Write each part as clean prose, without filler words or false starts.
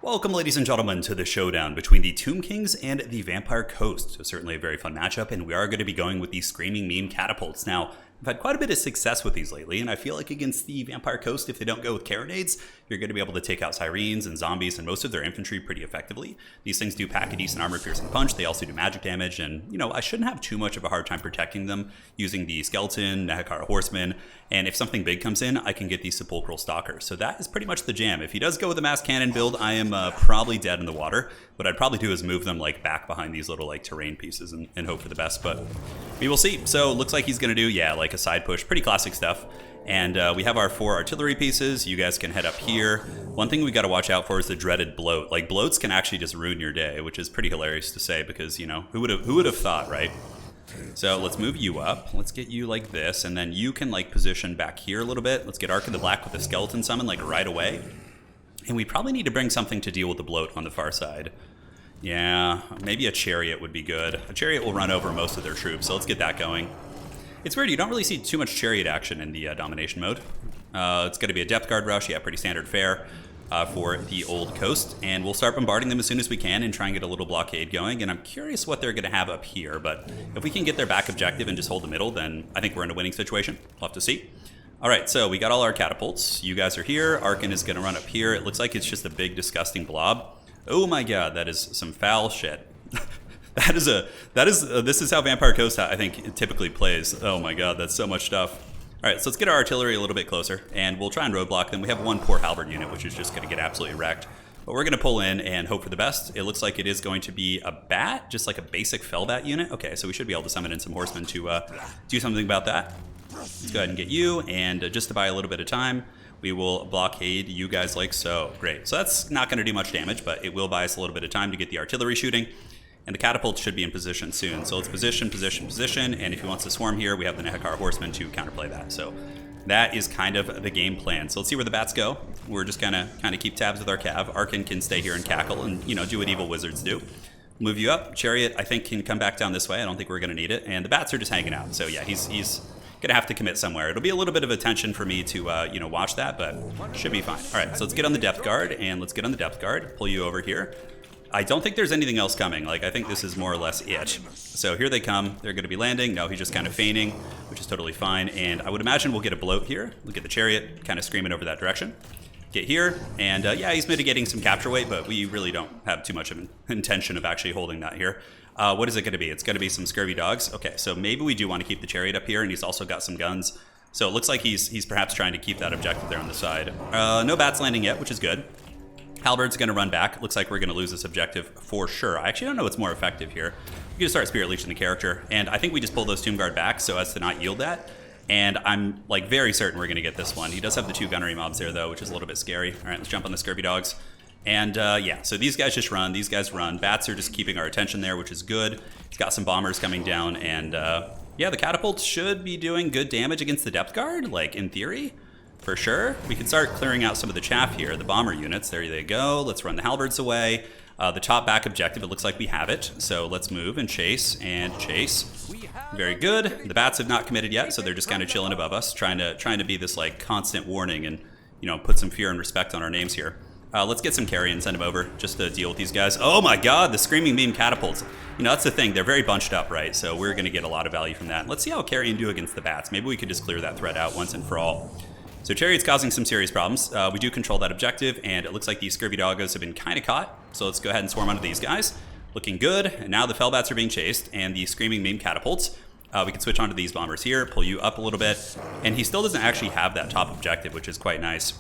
Welcome, ladies and gentlemen, to the showdown between the Tomb Kings and the Vampire Coast. So certainly a very fun matchup, and we are going to be going with the Screaming Meme Catapults. Now, I've had quite a bit of success with these lately, and I feel like against the Vampire Coast, if they don't go with carronades, you're going to be able to take out Sirens and Zombies and most of their infantry pretty effectively. These things do pack a decent armor-piercing punch. They also do magic damage, and, you know, I shouldn't have too much of a hard time protecting them using the Skeleton, Nehekara Horseman, and if something big comes in, I can get the Sepulchral Stalker. So that is pretty much the jam. If he does go with a mass cannon build, I am probably dead in the water. What I'd probably do is move them like back behind these little like terrain pieces and hope for the best, but we will see. So looks like he's gonna do, yeah, like a side push, pretty classic stuff. And we have our 4 artillery pieces. You guys can head up here. One thing we got to watch out for is the dreaded bloat. Like, bloats can actually just ruin your day, which is pretty hilarious to say because, you know, who would have thought, right? So let's move you up. Let's get you like this, and then you can like position back here a little bit. Let's get Ark of the Black with the Skeleton Summon like right away. And we probably need to bring something to deal with the bloat on the far side. Yeah, maybe a chariot would be good. A chariot will run over most of their troops, so let's get that going. It's weird, you don't really see too much chariot action in the domination mode. It's going to be a depth guard rush, yeah, pretty standard fare for the old coast. And we'll start bombarding them as soon as we can and try and get a little blockade going. And I'm curious what they're going to have up here, but if we can get their back objective and just hold the middle, then I think we're in a winning situation. We'll have to see. All right, so we got all our catapults. You guys are here. Arkin is going to run up here. It looks like it's just a big, disgusting blob. Oh my god, that is some foul shit. This is how Vampire Coast, I think, typically plays. Oh my god, that's so much stuff. All right, so let's get our artillery a little bit closer, and we'll try and roadblock them. We have one poor halberd unit, which is just going to get absolutely wrecked. But we're going to pull in and hope for the best. It looks like it is going to be a bat, just like a basic Fellbat unit. Okay, so we should be able to summon in some horsemen to do something about that. Let's go ahead and get you, and just to buy a little bit of time, we will blockade you guys like so. Great. So that's not going to do much damage, but it will buy us a little bit of time to get the artillery shooting. And the catapult should be in position soon. So let's position, position, position. And if he wants to swarm here, we have the Nehekara Horseman to counterplay that. So that is kind of the game plan. So let's see where the bats go. We're just gonna kind of keep tabs with our cav. Arkin can stay here and cackle and, you know, do what evil wizards do. Move you up. Chariot, I think, can come back down this way. I don't think we're gonna need it. And the bats are just hanging out. So yeah, he's gonna have to commit somewhere. It'll be a little bit of attention for me to, you know, watch that, but should be fine. All right, so let's get on the depth guard, and let's get on the depth guard. Pull you over here. I don't think there's anything else coming. Like, I think this is more or less it. So here they come. They're going to be landing. No, he's just kind of feigning, which is totally fine. And I would imagine we'll get a bloat here. Look at the chariot kind of screaming over that direction. Get here. And yeah, he's mitigating some capture weight, but we really don't have too much of an intention of actually holding that here. What is it going to be? It's going to be some scurvy dogs. Okay, so maybe we do want to keep the chariot up here, and he's also got some guns. So it looks like he's perhaps trying to keep that objective there on the side. No bats landing yet, which is good. Halberd's going to run back. Looks like we're going to lose this objective for sure. I actually don't know what's more effective here. We can just start Spirit Leeching the character, and I think we just pull those Tomb Guard back so as to not yield that. And I'm like very certain we're going to get this one. He does have the 2 gunnery mobs there though, which is a little bit scary. All right, let's jump on the Scurvy Dogs. And yeah, so these guys just run. These guys run. Bats are just keeping our attention there, which is good. He's got some bombers coming down, and yeah, the catapults should be doing good damage against the depth guard, like in theory. For sure. We can start clearing out some of the chaff here, the bomber units. There they go. Let's run the halberds away. The top back objective, it looks like we have it. So let's move and chase and chase. Very good. The bats have not committed yet, so they're just kind of chilling above us, trying to be this like constant warning and, you know, put some fear and respect on our names here. Let's get some carry and send them over just to deal with these guys. Oh my god, the Screaming Meme Catapults. You know, that's the thing. They're very bunched up, right? So we're going to get a lot of value from that. Let's see how Carrion do against the bats. Maybe we could just clear that threat out once and for all. So Chariot's causing some serious problems. We do control that objective, and it looks like these Scurvy Doggos have been kind of caught. So let's go ahead and swarm onto these guys. Looking good. And now the Fellbats are being chased, and the Screaming Meme Catapults. We can switch onto these bombers here, pull you up a little bit. And he still doesn't actually have that top objective, which is quite nice.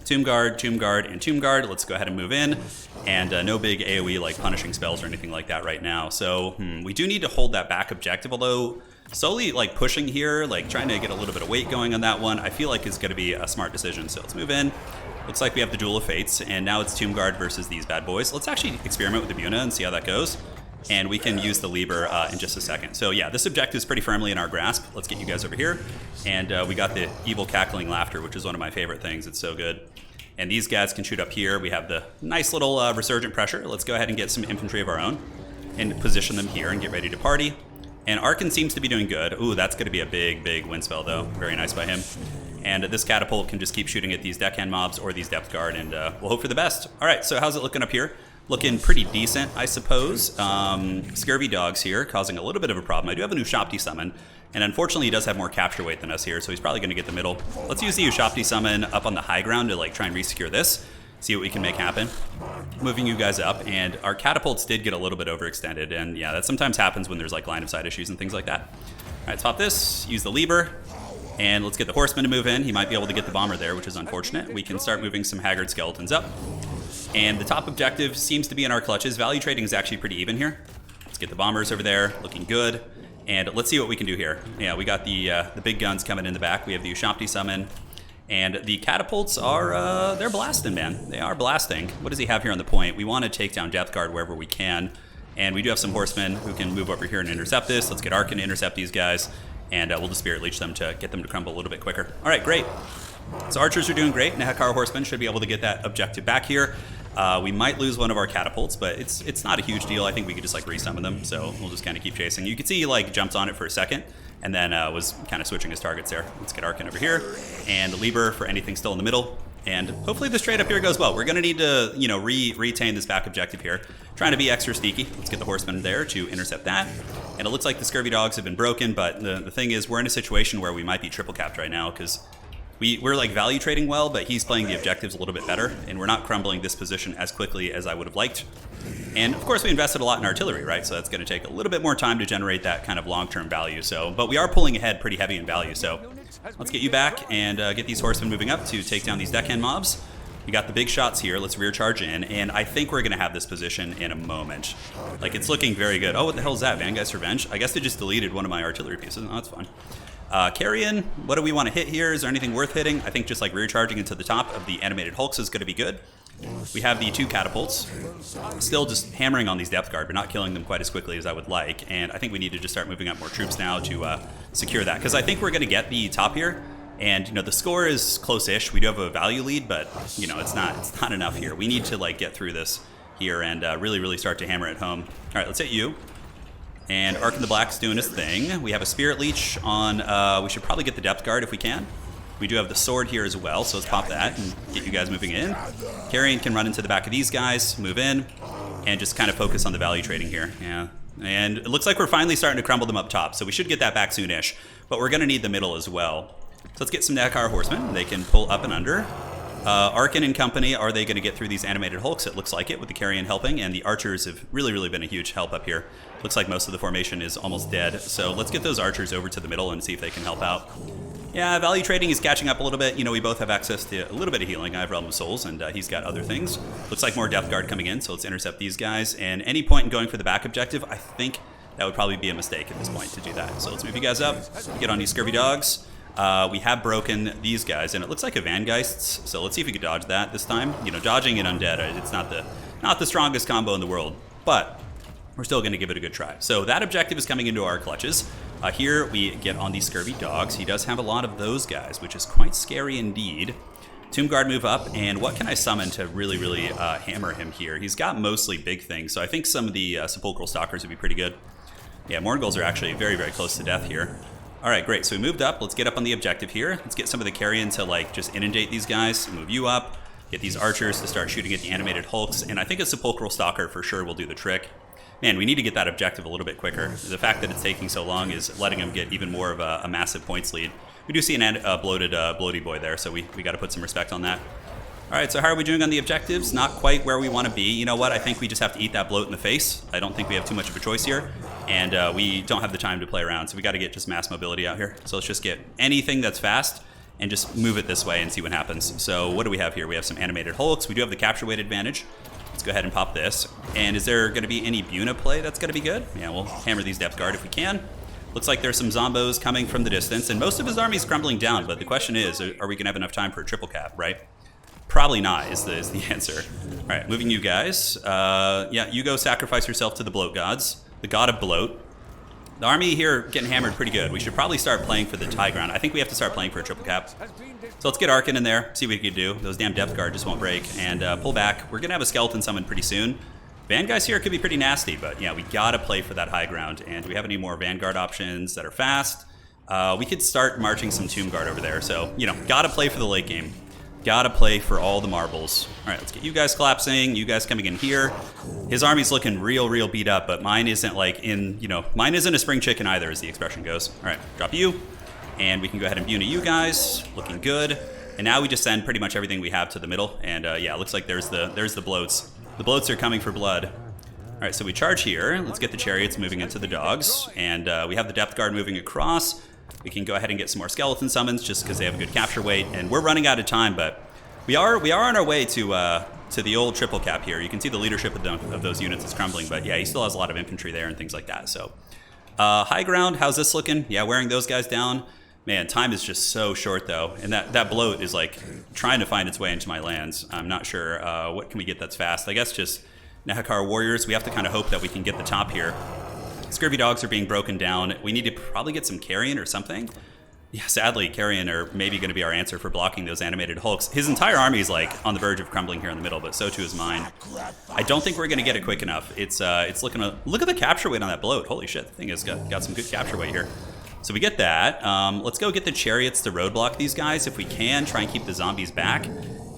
Tomb Guard, Tomb Guard, and Tomb Guard. Let's go ahead and move in. And no big AoE like punishing spells or anything like that right now. So we do need to hold that back objective, although slowly like pushing here, like trying to get a little bit of weight going on that one, I feel like is going to be a smart decision. So let's move in. Looks like we have the Duel of Fates, and now it's Tomb Guard versus these bad boys. Let's actually experiment with the Buna and see how that goes. And we can use the Liber in just a second. So yeah, this objective is pretty firmly in our grasp. Let's get you guys over here. And we got the evil cackling laughter, which is one of my favorite things. It's so good. And these guys can shoot up here. We have the nice little resurgent pressure. Let's go ahead and get some infantry of our own and position them here and get ready to party. And Arkin seems to be doing good. Ooh, that's going to be a big, big wind spell, though. Very nice by him. And this catapult can just keep shooting at these deckhand mobs or these depth guard, and we'll hope for the best. All right, so how's it looking up here? Looking pretty decent, I suppose. Scurvy dogs here, causing a little bit of a problem. I do have a Ushapti summon, and unfortunately he does have more capture weight than us here, so he's probably going to get the middle. Let's use the Ushapti summon up on the high ground to like try and resecure this, see what we can make happen. Moving you guys up, and our catapults did get a little bit overextended, and yeah, that sometimes happens when there's like line of sight issues and things like that. All right, let's pop this, use the lever. And let's get the horseman to move in. He might be able to get the bomber there, which is unfortunate. We can start moving some haggard skeletons up. And the top objective seems to be in our clutches. Value trading is actually pretty even here. Let's get the bombers over there, looking good. And let's see what we can do here. Yeah, we got the big guns coming in the back. We have the Ushapti summon. And the catapults are, they're blasting, man. They are blasting. What does he have here on the point? We want to take down Depth Guard wherever we can. And we do have some horsemen who can move over here and intercept this. Let's get Arkin to intercept these guys. And we'll just Spirit Leech them to get them to crumble a little bit quicker. All right, great. So archers are doing great. Nehekar Horsemen should be able to get that objective back here. We might lose one of our catapults, but it's not a huge deal. I think we could just like resummon them, so we'll just kind of keep chasing. You can see he like jumps on it for a second, and then was kind of switching his targets there. Let's get Arkin over here, and Lieber for anything still in the middle. And hopefully this trade up here goes well. We're going to need to, you know, retain this back objective here. Trying to be extra sneaky. Let's get the horsemen there to intercept that. And it looks like the scurvy dogs have been broken, but the thing is we're in a situation where we might be triple capped right now because we're like value trading well, but he's playing the objectives a little bit better, and we're not crumbling this position as quickly as I would have liked. And of course we invested a lot in artillery, right? So that's going to take a little bit more time to generate that kind of long-term value. So, but we are pulling ahead pretty heavy in value. So let's get you back and get these horsemen moving up to take down these deckhand mobs. We got the big shots here. Let's rear charge in, and I think we're going to have this position in a moment. Like, it's looking very good. Oh, what the hell is that? Vangeist's Revenge? I guess they just deleted one of my artillery pieces. Oh, that's fine. Carrion, what do we want to hit here? Is there anything worth hitting? I think just like rear charging into the top of the animated hulks is going to be good. We have the two catapults. Still just hammering on these depth guard, but not killing them quite as quickly as I would like. And I think we need to just start moving up more troops now to secure that. Because I think we're going to get the top here. And, you know, the score is close-ish. We do have a value lead, but, you know, it's not enough here. We need to, like, get through this here and really start to hammer it home. All right, let's hit you. And Arkin the Black's doing his thing. We have a Spirit Leech on, we should probably get the Depth Guard if we can. We do have the sword here as well, so let's pop that and get you guys moving in. Carrion can run into the back of these guys, move in, and just kind of focus on the value trading here. Yeah, and it looks like we're finally starting to crumble them up top, so we should get that back soon-ish. But we're going to need the middle as well. So let's get some Nehekar Horsemen. They can pull up and under. Arkin and company, are they going to get through these animated hulks? It looks like it, with the Carrion helping, and the archers have really been a huge help up here. Looks like most of the formation is almost dead, so let's get those archers over to the middle and see if they can help out. Yeah, value trading is catching up a little bit. You know, we both have access to a little bit of healing. I have Realm of Souls, and he's got other things. Looks like more Depth Guard coming in, so let's intercept these guys. And any point in going for the back objective, I think that would probably be a mistake at this point to do that. So let's move you guys up, get on these scurvy dogs. We have broken these guys, and it looks like a Vangeist's, so let's see if we can dodge that this time. You know, dodging an undead, it's not the strongest combo in the world, but we're still going to give it a good try. So that objective is coming into our clutches. Here we get on these scurvy dogs. He does have a lot of those guys, which is quite scary indeed. Tomb Guard move up, and what can I summon to really hammer him here? He's got mostly big things, so I think some of the Sepulchral Stalkers would be pretty good. Yeah, Morngulls are actually very close to death here. All right, great. So we moved up. Let's get up on the objective here. Let's get some of the Carrion to like just inundate these guys. Move you up. Get these archers to start shooting at the animated hulks. And I think a Sepulchral Stalker for sure will do the trick. Man, we need to get that objective a little bit quicker. The fact that it's taking so long is letting them get even more of a massive points lead. We do see a bloated bloaty boy there, so we got to put some respect on that. All right, so how are we doing on the objectives? Not quite where we want to be. You know what? I think we just have to eat that bloat in the face. I don't think we have too much of a choice here. And we don't have the time to play around, so we got to get just mass mobility out here. So let's just get anything that's fast and just move it this way and see what happens. So what do we have here? We have some animated hulks. We do have the capture weight advantage. Let's go ahead and pop this. And is there going to be any Buna play that's going to be good? Yeah, we'll hammer these Depth Guard if we can. Looks like there's some zombos coming from the distance, and most of his army's crumbling down, but the question is, are we going to have enough time for a triple cap, right? Probably not is the answer. All right, moving you guys. Yeah, you go sacrifice yourself to the bloat gods. The god of bloat. The army here getting hammered pretty good. We should probably start playing for the high ground. I think we have to start playing for a triple cap. So let's get Arkin in there, see what we can do. Those damn Depth Guard just won't break. And pull back. We're going to have a skeleton summon pretty soon. Vanguys here could be pretty nasty, but yeah, we got to play for that high ground. And do we have any more Vanguard options that are fast? We could start marching some Tomb Guard over there. So, you know, gotta play for the late game. Gotta play for all the marbles. All right, let's get you guys collapsing. You guys coming in here. His army's looking real beat up, but mine isn't like in, you know, mine isn't a spring chicken either, as the expression goes. All right, drop you. And we can go ahead and Buna you guys. Looking good. And now we just send pretty much everything we have to the middle. And yeah, it looks like there's the bloats. The bloats are coming for blood. All right, so we charge here. Let's get the chariots moving into the dogs. And we have the depth guard moving across. We can go ahead and get some more skeleton summons just because they have a good capture weight. And we're running out of time, but we are on our way to the old triple cap here. You can see the leadership of those units is crumbling, but yeah, he still has a lot of infantry there and things like that. So high ground, how's this looking? Yeah, wearing those guys down. Man, time is just so short though, and that bloat is like trying to find its way into my lands. I'm not sure what can we get that's fast. I guess just Nehekar warriors. We have to kind of hope that we can get the top here. Scurvy dogs are being broken down. We need to probably get some carrion or something. Yeah, sadly, carrion are maybe going to be our answer for blocking those animated hulks. His entire army is like on the verge of crumbling here in the middle, but so too is mine. I don't think we're going to get it quick enough. It's looking look at the capture weight on that bloat. Holy shit, the thing has got some good capture weight here. So we get that. Let's go get the chariots to roadblock these guys if we can. Try and keep the zombies back.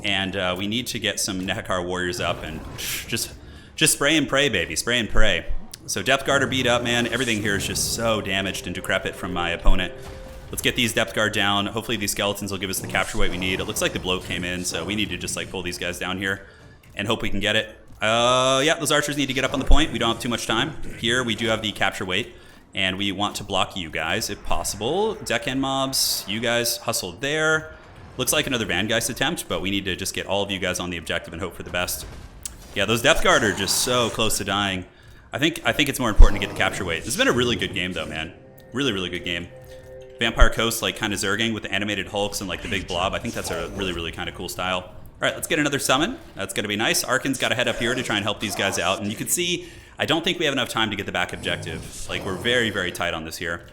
And we need to get some Nehekar warriors up and just spray and pray, baby. Spray and pray. So Depth Guard are beat up, man. Everything here is just so damaged and decrepit from my opponent. Let's get these Depth Guard down. Hopefully these skeletons will give us the capture weight we need. It looks like the bloat came in, so we need to just like pull these guys down here and hope we can get it. Yeah, those archers need to get up on the point. We don't have too much time. Here we do have the capture weight, and we want to block you guys if possible. Deckhand mobs, you guys hustled there. Looks like another Vangeist attempt, but we need to just get all of you guys on the objective and hope for the best. Yeah, those Depth Guard are just so close to dying. I think it's more important to get the capture weight. This has been a really good game though, man. Really good game. Vampire Coast, like kind of zerging with the animated hulks and like the big blob. I think that's a really kind of cool style. All right, let's get another summon. That's gonna be nice. Arkin's got to head up here to try and help these guys out. And you can see, I don't think we have enough time to get the back objective. Like we're very tight on this here.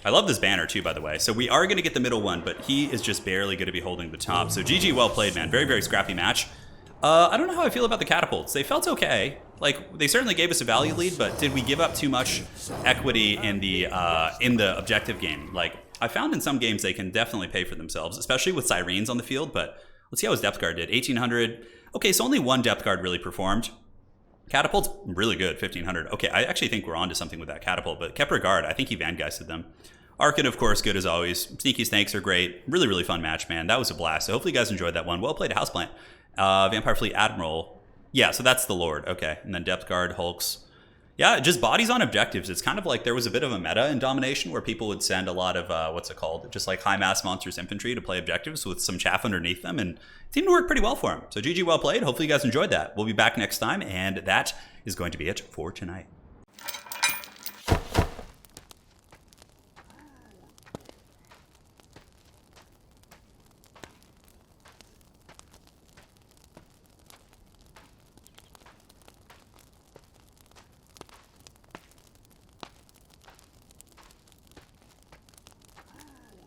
I love this banner too, by the way. So we are gonna get the middle one, but he is just barely gonna be holding the top. So GG, well played, man. Very scrappy match. I don't know how I feel about the catapults. They felt okay. Like they certainly gave us a value lead, but did we give up too much equity in the objective game? Like I found in some games they can definitely pay for themselves, especially with Sirens on the field. But let's see how his depth guard did. 1800. Okay, so only one depth guard really performed. Catapult's really good, 1500. Okay, I actually think we're onto something with that catapult, but Kepler Guard, I think he Vangeisted them. Arkin, of course, good as always. Sneaky Snakes are great. Really fun match, man. That was a blast. So hopefully you guys enjoyed that one. Well played, Houseplant. Vampire Fleet Admiral. Yeah, so that's the Lord. Okay, and then Depth Guard, Hulks. Yeah, just bodies on objectives. It's kind of like there was a bit of a meta in Domination where people would send a lot of, what's it called? Just like high mass monsters infantry to play objectives with some chaff underneath them, and it seemed to work pretty well for them. So GG, well played. Hopefully you guys enjoyed that. We'll be back next time, and that is going to be it for tonight.